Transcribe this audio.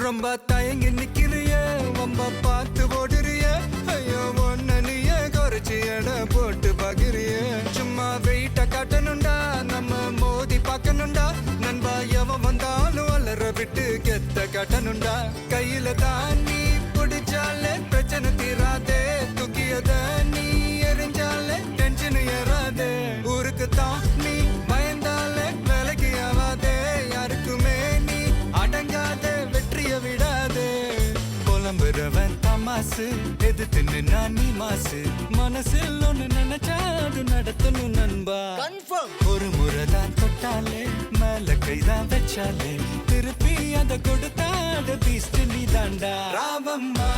ரொம்ப தயங்கி நிக்கிறிய ரொம்ப பார்த்து ஓடுறிய ஐயோ ஒன்ன நீயே குறைச்சி எடை போட்டு பாக்குறிய சும்மா வெயிட்ட காட்டணும்டா நம்ம மோதி பார்க்கணும்டா நண்பா எவன் வந்தாலும் வளர விட்டு கெத்த காட்டணும்டா கையில தான் நீ பிடிச்சாலே பிரச்சனை தீராதே தூக்கியத நீ எரிஞ்சாலே டென்ஷன் ஏறாதே ஊருக்கு தான் நீ பயந்தாலே வேலைக்கு ஆவாதே யாருக்குமே நீ அடங்காத வெற்றிய விடாதே புலம்புறவன் தமாசு எதிர்த்து நின்னா நீ மாசு மனசில் ஒண்ணு நினைச்சா அது நடத்தணும் நண்பா ஒரு முறைதான் தொட்டாலே மேல கைதான் வச்சாலே திருப்பி அத கொடுத்தாட பீஸ்ட் நீ தாண்டா ராமம்மா